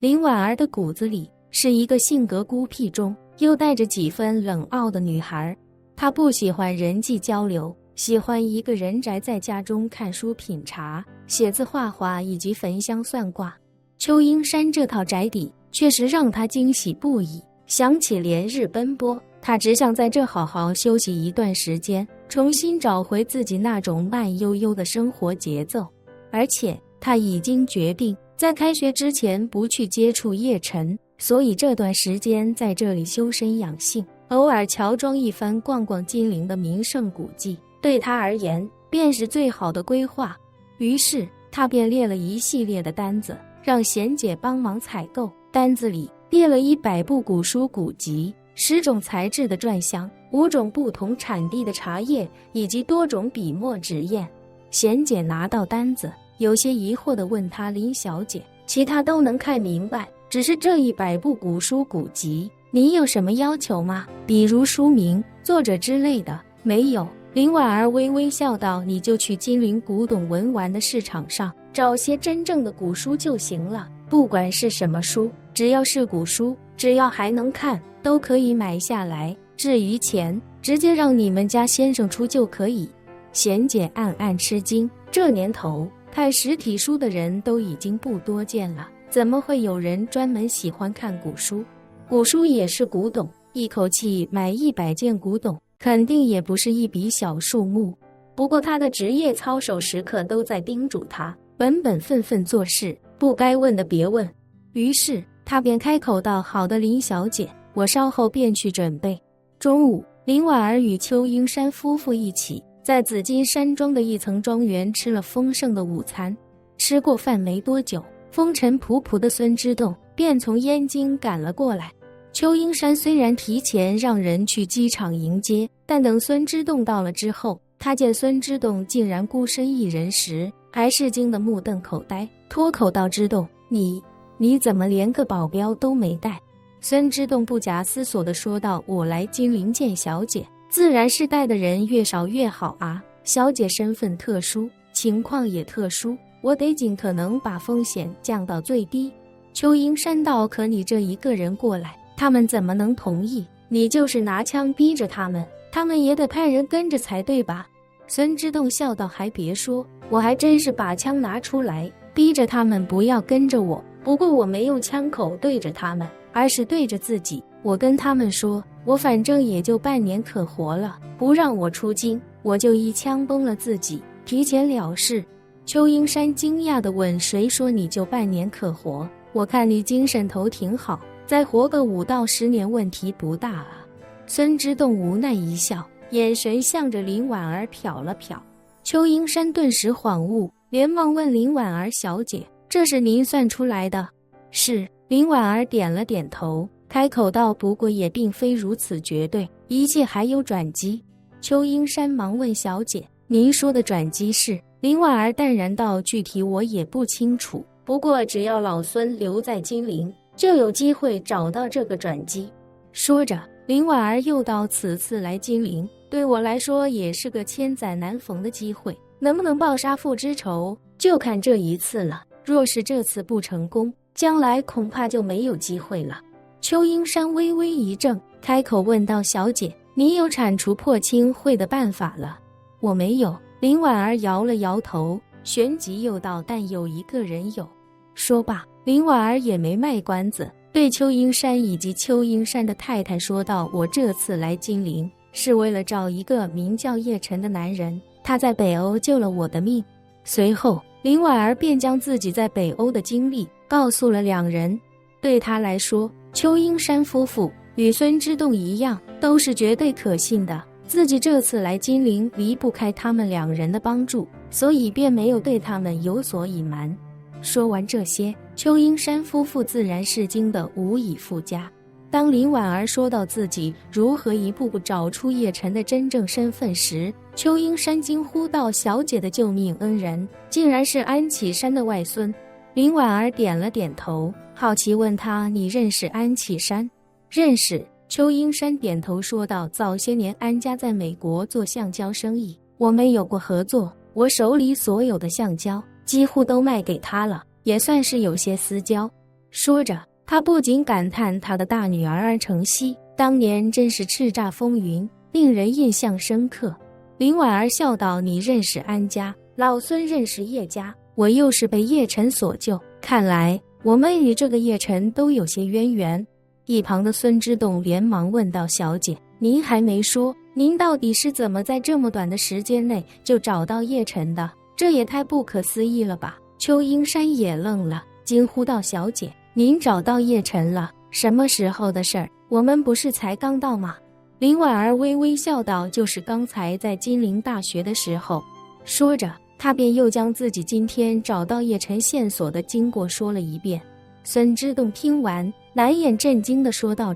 林婉儿的骨子里是一个性格孤僻中又带着几分冷傲的女孩。她不喜欢人际交流，喜欢一个人宅在家中看书品茶、写字画画以及焚香算卦。秋英山这套宅邸确实让她惊喜不已，想起连日奔波，她只想在这好好休息一段时间，重新找回自己那种慢悠悠的生活节奏。而且她已经决定在开学之前不去接触叶晨，所以这段时间在这里修身养性，偶尔乔装一番逛逛金陵的名胜古迹，对他而言便是最好的规划。于是他便列了一系列的单子，让贤姐帮忙采购。单子里列了100部古书古籍、10种材质的篆香、5种不同产地的茶叶以及多种笔墨纸砚。贤姐拿到单子，有些疑惑地问她：“林小姐，其他都能看明白，只是这100部古书古籍，你有什么要求吗？比如书名、作者之类的？”“没有。”林婉儿微微笑道，“你就去金陵古董文玩的市场上找些真正的古书就行了，不管是什么书，只要是古书，只要还能看，都可以买下来。至于钱，直接让你们家先生出就可以。”贤姐暗暗吃惊，这年头看实体书的人都已经不多见了，怎么会有人专门喜欢看古书？古书也是古董，一口气买100件古董，肯定也不是一笔小数目。不过他的职业操守时刻都在叮嘱他，本本分分做事，不该问的别问。于是他便开口道：“好的，林小姐，我稍后便去准备。”中午，林婉儿与邱英山夫妇一起在紫金山庄的一层庄园吃了丰盛的午餐。吃过饭没多久，风尘仆仆的孙之洞便从燕京赶了过来。邱英山虽然提前让人去机场迎接，但等孙之洞到了之后，他见孙之洞竟然孤身一人时，还是惊得目瞪口呆，脱口道：“之洞，你怎么连个保镖都没带？”孙之洞不假思索地说道：“我来金陵见小姐，自然是带的人越少越好啊。小姐身份特殊，情况也特殊，我得尽可能把风险降到最低。”邱英山道：“可你这一个人过来，他们怎么能同意？你就是拿枪逼着他们，他们也得派人跟着才对吧？”孙之洞笑道：“还别说，我还真是把枪拿出来，逼着他们不要跟着我。不过我没用枪口对着他们，而是对着自己。我跟他们说，我反正也就半年可活了，不让我出京，我就一枪崩了自己，提前了事。”邱英山惊讶地问：“谁说你就半年可活？我看你精神头挺好，再活个5到10年问题不大啊。”孙之洞无奈一笑，眼神向着林婉儿瞟了瞟。邱英山顿时恍悟，连忙问林婉儿：“小姐，这是您算出来的？”“是。”林婉儿点了点头，开口道：“不过也并非如此绝对，一切还有转机。”邱英山忙问：“小姐，您说的转机是？”林婉儿淡然道：“具体我也不清楚，不过只要老孙留在金陵，就有机会找到这个转机。”说着，林婉儿又道：“此次来金陵，对我来说也是个千载难逢的机会，能不能报杀父之仇，就看这一次了。若是这次不成功，将来恐怕就没有机会了。”邱英山微微一怔，开口问道：“小姐，你有铲除破清会的办法了？”“我没有。”林婉儿摇了摇头，旋即又道：“但有一个人有。”说罢，林婉儿也没卖关子，对邱英山以及邱英山的太太说道：“我这次来金陵，是为了找一个名叫叶晨的男人，他在北欧救了我的命。”随后，林婉儿便将自己在北欧的经历告诉了两人。对他来说，邱英山夫妇与孙之洞一样，都是绝对可信的。自己这次来金陵离不开他们两人的帮助，所以便没有对他们有所隐瞒。说完这些，邱英山夫妇自然是惊得无以复加。当林婉儿说到自己如何一步步找出叶晨的真正身份时，邱英山惊呼道：“小姐的救命恩人，竟然是安启山的外孙！”林婉儿点了点头，好奇问他：“你认识安启山？”“认识。”邱英山点头说道：“早些年安家在美国做橡胶生意，我们有过合作，我手里所有的橡胶几乎都卖给他了，也算是有些私交。”说着，他不仅感叹他的大女儿承熙当年真是叱咤风云，令人印象深刻。林婉儿笑道：“你认识安家，老孙认识叶家，我又是被叶晨所救，看来我们与这个叶晨都有些渊源。”一旁的孙之栋连忙问道：“小姐，您还没说，您到底是怎么在这么短的时间内就找到叶晨的？这也太不可思议了吧！”邱英山也愣了，惊呼道：“小姐，您找到叶晨了？什么时候的事儿？我们不是才刚到吗？”林婉儿微微笑道：“就是刚才在金陵大学的时候。”说着，她便又将自己今天找到叶晨线索的经过说了一遍。孙之栋听完，难掩震惊地说道：“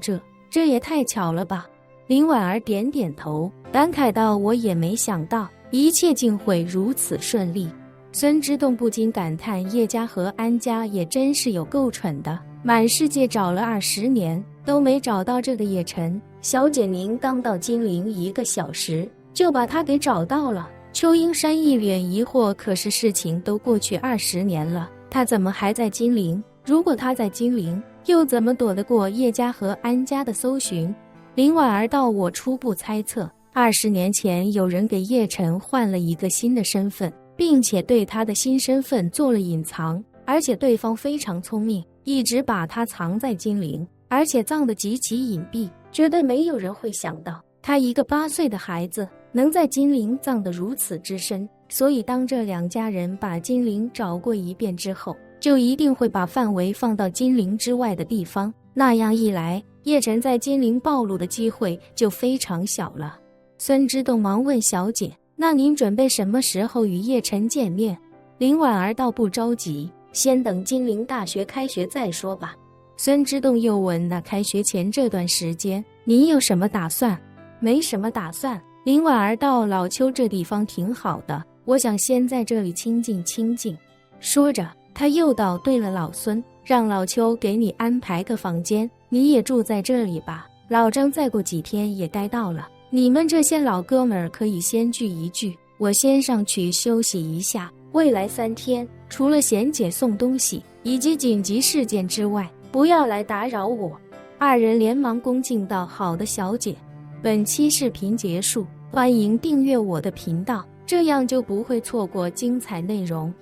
这也太巧了吧！”林婉儿点点头，感慨道：“我也没想到，一切竟会如此顺利。”孙之栋不禁感叹：叶家和安家也真是有够蠢的，满世界找了20年都没找到这个叶晨。小姐，您刚到金陵1个小时就把他给找到了？邱英山一脸疑惑，可是事情都过去20年了，他怎么还在金陵？如果他在金陵，又怎么躲得过叶家和安家的搜寻？林婉儿道：“我初步猜测，20年前有人给叶晨换了一个新的身份，并且对他的新身份做了隐藏，而且对方非常聪明，一直把他藏在金陵，而且葬得极其隐蔽，绝对没有人会想到他一个8岁的孩子能在金陵葬得如此之深。所以当这2家人把金陵找过一遍之后，就一定会把范围放到金陵之外的地方，那样一来，叶晨在金陵暴露的机会就非常小了。”孙之栋忙问：“小姐，那您准备什么时候与叶晨见面？”林婉儿道：“不着急，先等金陵大学开学再说吧。”孙之栋又问：“那开学前这段时间，您有什么打算？”“没什么打算。”林婉儿道：“老邱这地方挺好的，我想先在这里清静清静。”说着，他又道：“对了，老孙，让老邱给你安排个房间，你也住在这里吧。老张再过几天也该到了，你们这些老哥们儿可以先聚一聚，我先上去休息一下。未来3天，除了贤姐送东西以及紧急事件之外，不要来打扰我。”2人连忙恭敬道：“好的，小姐。”本期视频结束，欢迎订阅我的频道，这样就不会错过精彩内容。